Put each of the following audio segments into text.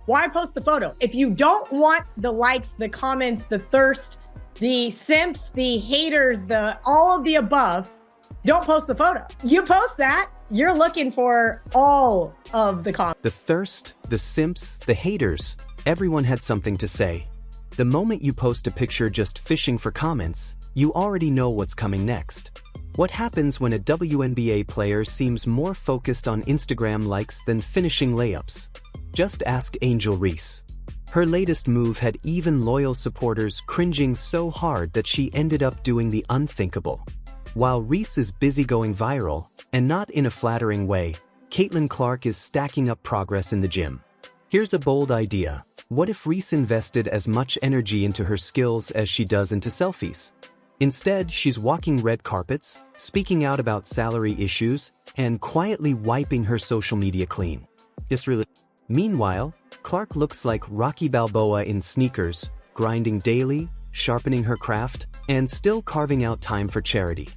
Why post the photo? If you don't want the likes, the comments, the thirst, the simps, the haters, all of the above, don't post the photo. You post that, you're looking for all of the comments. The thirst, the simps, the haters, everyone had something to say. The moment you post a picture just fishing for comments, you already know what's coming next. What happens when a WNBA player seems more focused on Instagram likes than finishing layups? Just ask Angel Reese. Her latest move had even loyal supporters cringing so hard that she ended up doing the unthinkable. While Reese is busy going viral, and not in a flattering way, Caitlin Clark is stacking up progress in the gym. Here's a bold idea. What if Reese invested as much energy into her skills as she does into selfies? Instead, she's walking red carpets, speaking out about salary issues, and quietly wiping her social media clean. Meanwhile, Clark looks like Rocky Balboa in sneakers, grinding daily, sharpening her craft, and still carving out time for charity.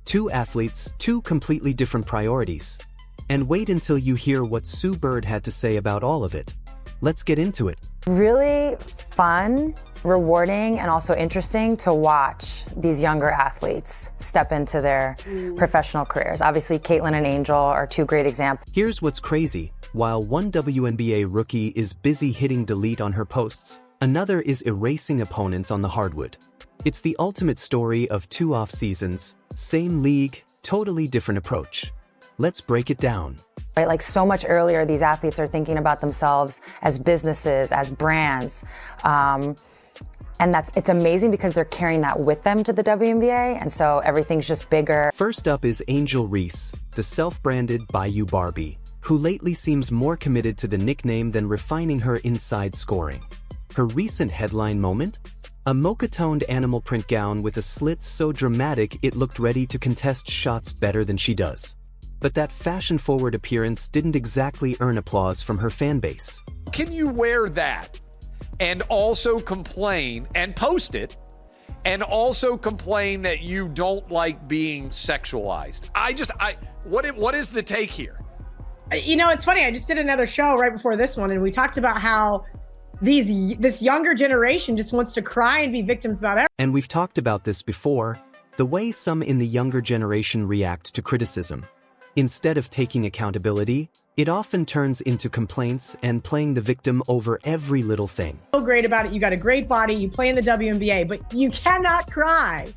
Two athletes, two completely different priorities. And wait until you hear what Sue Bird had to say about all of it. Let's get into it. Really fun, rewarding, and also interesting to watch these younger athletes step into their professional careers. Obviously, Caitlin and Angel are two great examples. Here's what's crazy. While one WNBA rookie is busy hitting delete on her posts, another is erasing opponents on the hardwood. It's the ultimate story of two off seasons, same league, totally different approach. Let's break it down. Right, like so much earlier, these athletes are thinking about themselves as businesses, as brands. And it's amazing because they're carrying that with them to the WNBA, and so everything's just bigger. First up is Angel Reese, the self-branded Bayou Barbie, who lately seems more committed to the nickname than refining her inside scoring. Her recent headline moment? A mocha-toned animal print gown with a slit so dramatic it looked ready to contest shots better than she does. But that fashion-forward appearance didn't exactly earn applause from her fan base. Can you wear that and also complain and post it and also complain that you don't like being sexualized? What is the take here? You know, it's funny. I just did another show right before this one, and we talked about how this younger generation just wants to cry and be victims about everything. And we've talked about this before, the way some in the younger generation react to criticism. Instead of taking accountability, it often turns into complaints and playing the victim over every little thing. So great about it. You got a great body. You play in the WNBA, but you cannot cry.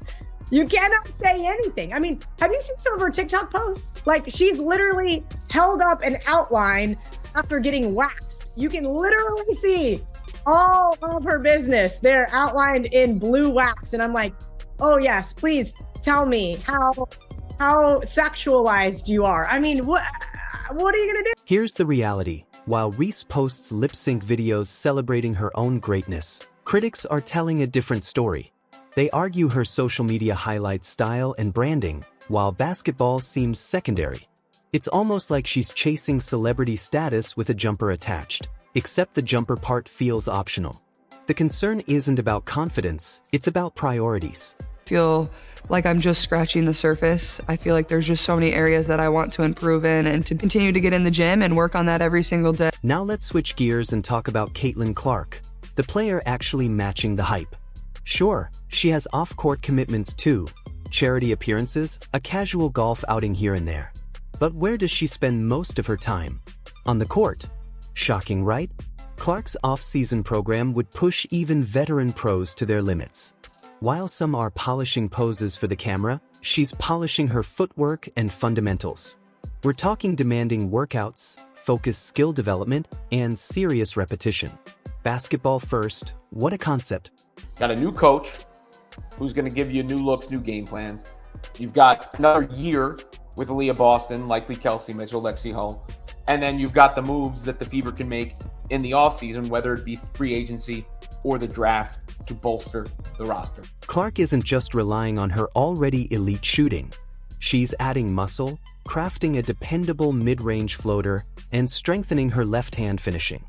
You cannot say anything. I mean, have you seen some of her TikTok posts? Like, she's literally held up an outline after getting waxed. You can literally see all of her business there outlined in blue wax. And I'm like, oh yes, please tell me how sexualized you are. I mean, what are you gonna do? Here's the reality. While Reese posts lip-sync videos celebrating her own greatness, critics are telling a different story. They argue her social media highlights style and branding, while basketball seems secondary. It's almost like she's chasing celebrity status with a jumper attached, except the jumper part feels optional. The concern isn't about confidence, it's about priorities. Feel like I'm just scratching the surface. I feel like there's just so many areas that I want to improve in and to continue to get in the gym and work on that every single day. Now let's switch gears and talk about Caitlin Clark, the player actually matching the hype. Sure, she has off-court commitments too, charity appearances, a casual golf outing here and there. But where does she spend most of her time? On the court. Shocking, right? Clark's off-season program would push even veteran pros to their limits. While some are polishing poses for the camera, she's polishing her footwork and fundamentals. We're talking demanding workouts, focused skill development, and serious repetition. Basketball first, what a concept. Got a new coach who's going to give you new looks, new game plans. You've got another year with Aaliyah Boston, likely Kelsey Mitchell, Lexi Hull. And then you've got the moves that the Fever can make in the offseason, whether it be free agency or the draft, to bolster the roster. Clark isn't just relying on her already elite shooting. She's adding muscle, crafting a dependable mid-range floater, and strengthening her left-hand finishing.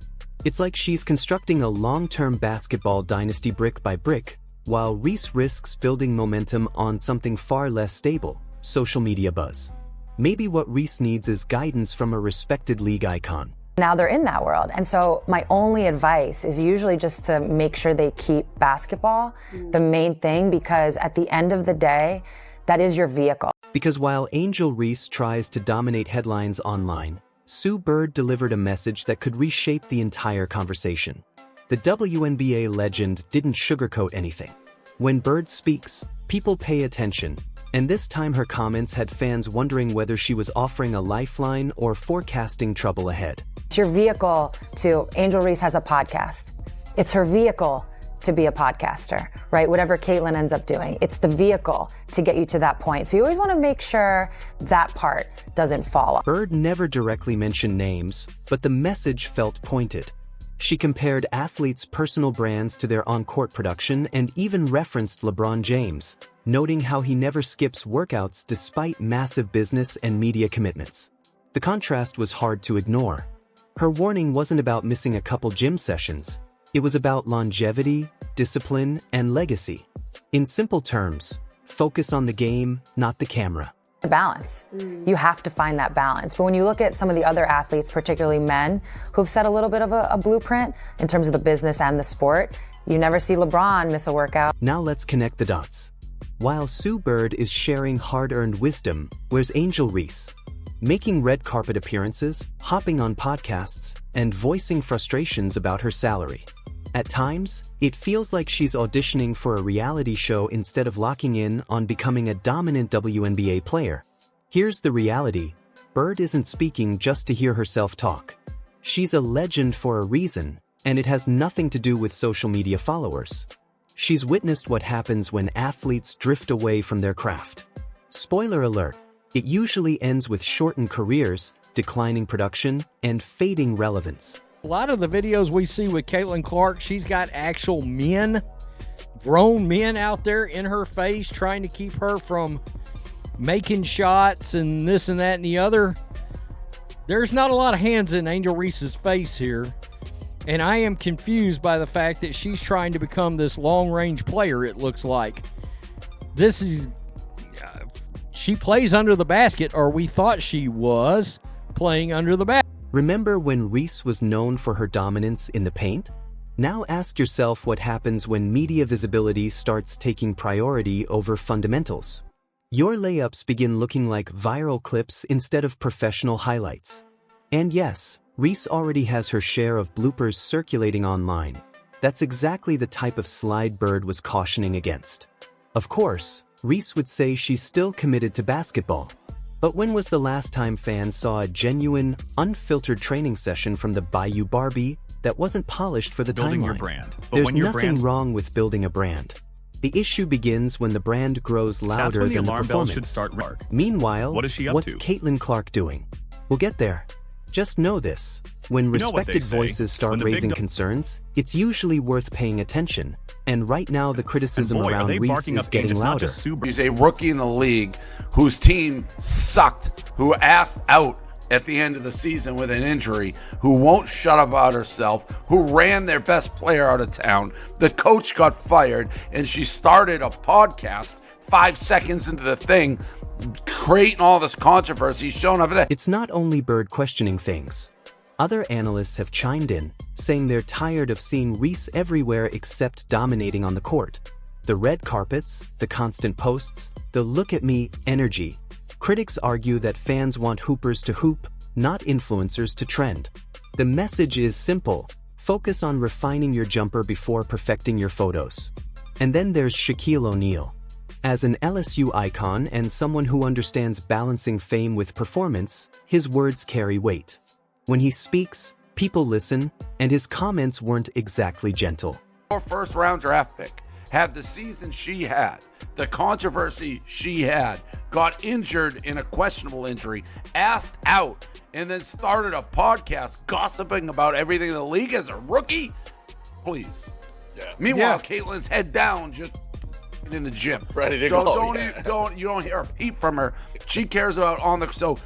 It's like she's constructing a long-term basketball dynasty brick by brick, while Reese risks building momentum on something far less stable, social media buzz. Maybe what Reese needs is guidance from a respected league icon. Now they're in that world. And so my only advice is usually just to make sure they keep basketball the main thing, because at the end of the day, that is your vehicle. Because while Angel Reese tries to dominate headlines online, Sue Bird delivered a message that could reshape the entire conversation. The WNBA legend didn't sugarcoat anything. When Bird speaks, people pay attention, and this time her comments had fans wondering whether she was offering a lifeline or forecasting trouble ahead. It's your vehicle to, Angel Reese has a podcast. It's her vehicle to be a podcaster, right? Whatever Caitlyn ends up doing, it's the vehicle to get you to that point. So you always want to make sure that part doesn't fall off. Bird never directly mentioned names, but the message felt pointed. She compared athletes' personal brands to their on-court production and even referenced LeBron James, noting how he never skips workouts despite massive business and media commitments. The contrast was hard to ignore. Her warning wasn't about missing a couple gym sessions. It was about longevity, discipline, and legacy. In simple terms, focus on the game, not the camera. Balance. You have to find that balance. But when you look at some of the other athletes, particularly men, who've set a little bit of a blueprint in terms of the business and the sport, you never see LeBron miss a workout. Now let's connect the dots. While Sue Bird is sharing hard-earned wisdom, where's Angel Reese? Making red carpet appearances, hopping on podcasts, and voicing frustrations about her salary. At times, it feels like she's auditioning for a reality show instead of locking in on becoming a dominant WNBA player. Here's the reality: Bird isn't speaking just to hear herself talk. She's a legend for a reason, and it has nothing to do with social media followers. She's witnessed what happens when athletes drift away from their craft. Spoiler alert, it usually ends with shortened careers, declining production, and fading relevance. A lot of the videos we see with Caitlin Clark, she's got actual men, grown men out there in her face trying to keep her from making shots and this and that and the other. There's not a lot of hands in Angel Reese's face here. And I am confused by the fact that she's trying to become this long-range player, it looks like. This is... she plays under the basket, or we thought she was playing under the basket. Remember when Reese was known for her dominance in the paint? Now ask yourself what happens when media visibility starts taking priority over fundamentals. Your layups begin looking like viral clips instead of professional highlights. And yes, Reese already has her share of bloopers circulating online. That's exactly the type of slide Bird was cautioning against. Of course, Reese would say she's still committed to basketball. But when was the last time fans saw a genuine, unfiltered training session from the Bayou Barbie that wasn't polished for the Building timeline? your brand. But There's when your nothing wrong with building a brand. The issue begins when the brand grows louder than the performance. Should start. Meanwhile, What is she up what's to? Caitlin Clark doing? We'll get there. Just know this. When You know what they respected say. voices start When the big raising do- concerns, it's usually worth paying attention. And right now, the criticism And boy, are around they Reese barking is up getting It's not louder. just Sue Bird. He's a rookie in the league whose team sucked, who asked out at the end of the season with an injury, who won't shut up about herself, who ran their best player out of town. The coach got fired, and she started a podcast 5 seconds into the thing, creating all this controversy, showing up that. It's not only Bird questioning things. Other analysts have chimed in, saying they're tired of seeing Reese everywhere except dominating on the court. The red carpets, the constant posts, the look at me energy. Critics argue that fans want hoopers to hoop, not influencers to trend. The message is simple: focus on refining your jumper before perfecting your photos. And then there's Shaquille O'Neal. As an LSU icon and someone who understands balancing fame with performance, his words carry weight. When he speaks, people listen, and his comments weren't exactly gentle. Her first round draft pick had the season she had, the controversy she had, got injured in a questionable injury, asked out, and then started a podcast gossiping about everything in the league as a rookie? Please. Yeah. Meanwhile, Caitlin's head down, just in the gym. Ready to Don't- go. Don't, Yeah. even- don't, you don't hear a peep from her. She cares about on the, so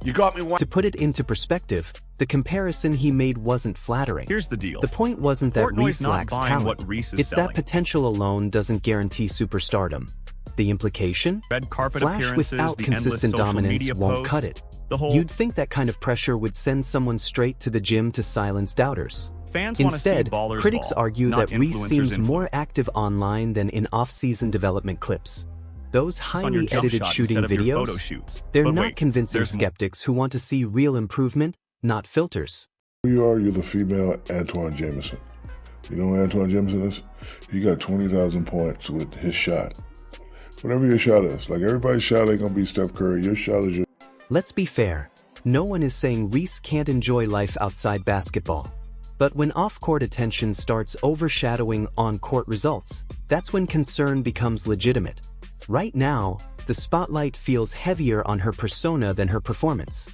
you got me one. To put it into perspective, the comparison he made wasn't flattering. Here's the deal. The point wasn't that Portnoy's Reese not lacks buying talent. what Reese is It's selling. that potential alone doesn't guarantee superstardom. The implication? Red carpet Flash appearances, without the endless consistent social dominance media won't posts, cut it. the whole You'd think that kind of pressure would send someone straight to the gym to silence doubters. fans want to see Instead, ballers critics ball, argue not that Reese influencers seems influence. more active online than in off-season development clips. Those On your highly jump edited shot shooting instead of your photo videos, shoots. they're But not wait, convincing there's more. skeptics who want to see real improvement, not filters. You're the female Antoine Jameson. You know who Antoine Jameson is? He got 20,000 points with his shot. Whatever your shot is, like everybody's shot ain't gonna be Steph Curry. Your shot is your. Let's be fair. No one is saying Reese can't enjoy life outside basketball. But when off-court attention starts overshadowing on-court results, that's when concern becomes legitimate. Right now, the spotlight feels heavier on her persona than her performance.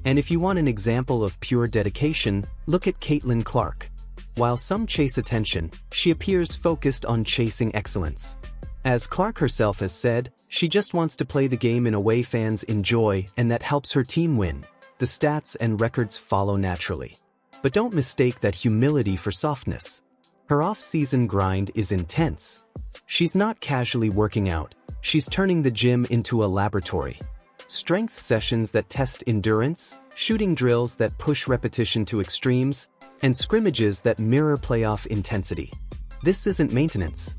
And if you want an example of pure dedication, look at Caitlin Clark. While some chase attention, she appears focused on chasing excellence. As Clark herself has said, she just wants to play the game in a way fans enjoy and that helps her team win. The stats and records follow naturally. But don't mistake that humility for softness. Her off-season grind is intense. She's not casually working out, she's turning the gym into a laboratory. Strength sessions that test endurance, shooting drills that push repetition to extremes, and scrimmages that mirror playoff intensity. This isn't maintenance.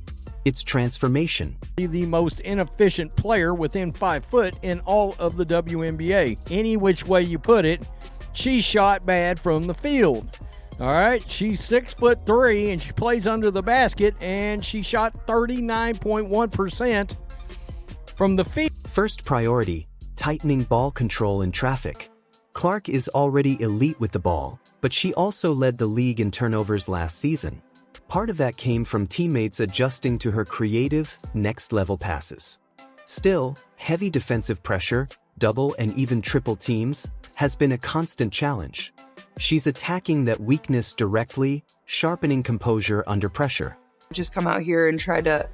It's transformation. The most inefficient player within 5 foot in all of the WNBA. Any which way you put it, she shot bad from the field. All right, she's 6'3" and she plays under the basket, and she shot 39.1% from the field. First priority, tightening ball control in traffic. Clark is already elite with the ball, but she also led the league in turnovers last season. Part of that came from teammates adjusting to her creative, next-level passes. Still, heavy defensive pressure, double and even triple teams, has been a constant challenge. She's attacking that weakness directly, sharpening composure under pressure. Just come out here and try to,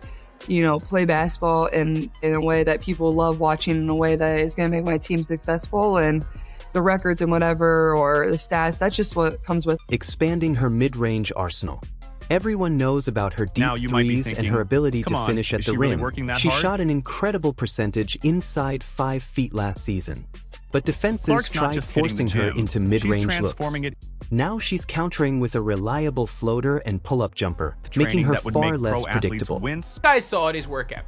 play basketball in a way that people love watching, in a way that is going to make my team successful, and the records and whatever, or the stats, that's just what comes with. Expanding her mid-range arsenal. Everyone knows about her deep Now you might be threes thinking, and her ability to "Come on, finish at is the she really rim. working that She hard?" shot an incredible percentage inside 5 feet last season. But defenses Clark's not tried just hitting the forcing her gym. into She's mid-range transforming looks. it. Now she's countering with a reliable floater and pull-up jumper, making Training her that would far make less pro athletes predictable. wince. You guys saw this workout.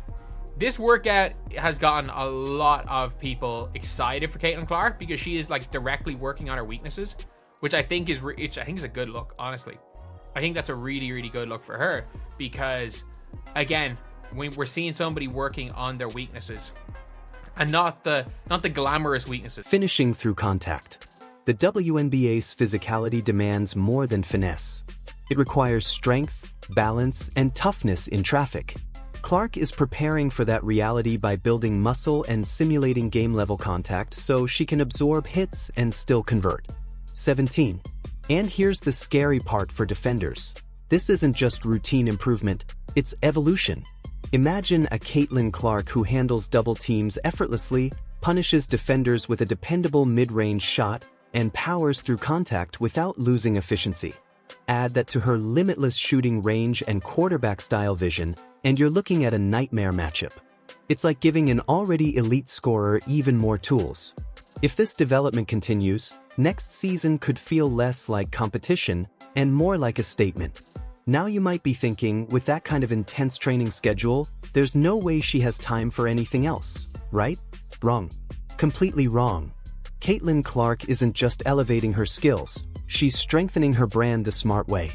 This workout has gotten a lot of people excited for Caitlin Clark because she is like directly working on her weaknesses, which I think is a good look, honestly. I think that's a really, really good look for her because, again, when we're seeing somebody working on their weaknesses and not the glamorous weaknesses. Finishing through contact. The WNBA's physicality demands more than finesse. It requires strength, balance, and toughness in traffic. Clark is preparing for that reality by building muscle and simulating game-level contact so she can absorb hits and still convert. 17. And here's the scary part for defenders. This isn't just routine improvement, it's evolution. Imagine a Caitlin Clark who handles double teams effortlessly, punishes defenders with a dependable mid-range shot, and powers through contact without losing efficiency. Add that to her limitless shooting range and quarterback-style vision, and you're looking at a nightmare matchup. It's like giving an already elite scorer even more tools. If this development continues, next season could feel less like competition and more like a statement. Now you might be thinking, with that kind of intense training schedule, there's no way she has time for anything else, right? Wrong. Completely wrong. Caitlin Clark isn't just elevating her skills, she's strengthening her brand the smart way.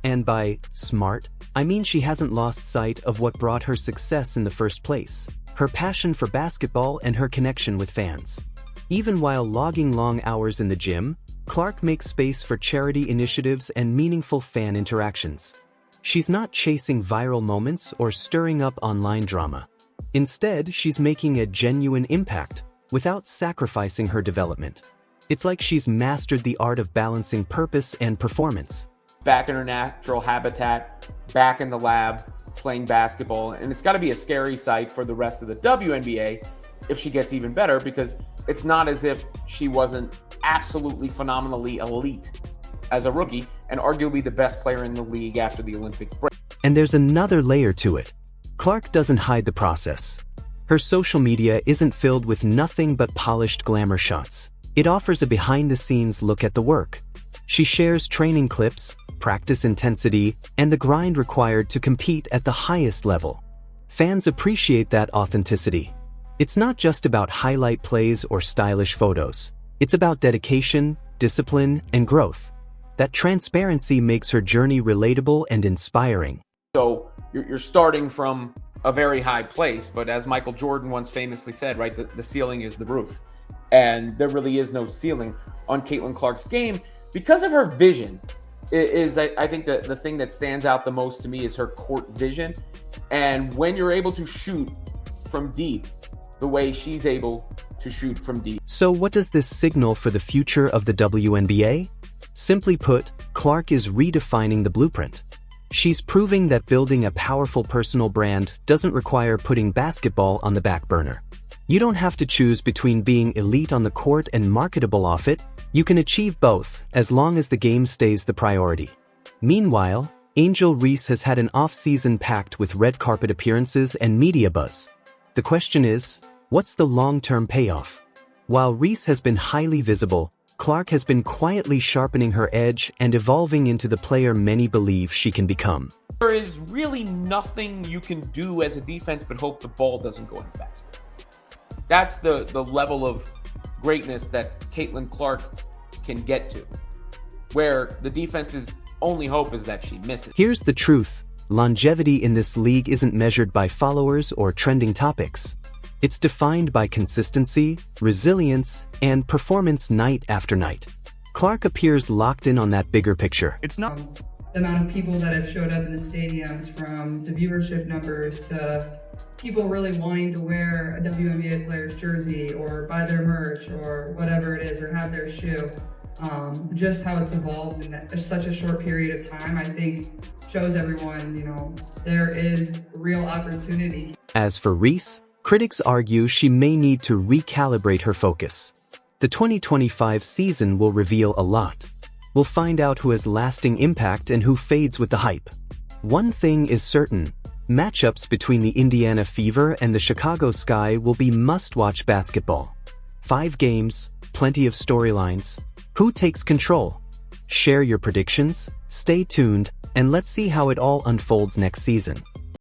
And by smart, I mean she hasn't lost sight of what brought her success in the first place, her passion for basketball and her connection with fans. Even while logging long hours in the gym, Clark makes space for charity initiatives and meaningful fan interactions. She's not chasing viral moments or stirring up online drama. Instead, she's making a genuine impact without sacrificing her development. It's like she's mastered the art of balancing purpose and performance. Back in her natural habitat, back in the lab, playing basketball. And it's got to be a scary sight for the rest of the WNBA if she gets even better, because it's not as if she wasn't absolutely phenomenally elite as a rookie and arguably the best player in the league after the Olympic break. And there's another layer to it. Clark doesn't hide the process. Her social media isn't filled with nothing but polished glamour shots. It offers a behind-the-scenes look at the work. She shares training clips, practice intensity, and the grind required to compete at the highest level. Fans appreciate that authenticity. It's not just about highlight plays or stylish photos. It's about dedication, discipline, and growth. That transparency makes her journey relatable and inspiring. So you're starting from a very high place, but as Michael Jordan once famously said, right, the ceiling is the roof. And there really is no ceiling on Caitlin Clark's game because of her vision. I think the thing that stands out the most to me is her court vision. And when you're able to shoot from deep, the way she's able to shoot from deep. So what does this signal for the future of the WNBA? Simply put, Clark is redefining the blueprint. She's proving that building a powerful personal brand doesn't require putting basketball on the back burner. You don't have to choose between being elite on the court and marketable off it. You can achieve both, as long as the game stays the priority. Meanwhile, Angel Reese has had an off-season packed with red carpet appearances and media buzz. The question is, what's the long-term payoff? While Reese has been highly visible, Clark has been quietly sharpening her edge and evolving into the player many believe she can become. There is really nothing you can do as a defense but hope the ball doesn't go in the basket. That's the level of greatness that Caitlin Clark can get to, where the defense's only hope is that she misses. Here's the truth. Longevity in this league isn't measured by followers or trending topics. It's defined by consistency, resilience, and performance night after night. Clark appears locked in on that bigger picture. It's not the amount of people that have showed up in the stadiums, from the viewership numbers to people really wanting to wear a WNBA player's jersey or buy their merch or whatever it is, or have their shoe. Just how it's evolved in such a short period of time, I think shows everyone, there is real opportunity. As for Reese, critics argue she may need to recalibrate her focus. The 2025 season will reveal a lot. We'll find out who has lasting impact and who fades with the hype. One thing is certain, matchups between the Indiana Fever and the Chicago Sky will be must-watch basketball. 5 games, plenty of storylines. Who takes control? Share your predictions, stay tuned, and let's see how it all unfolds next season.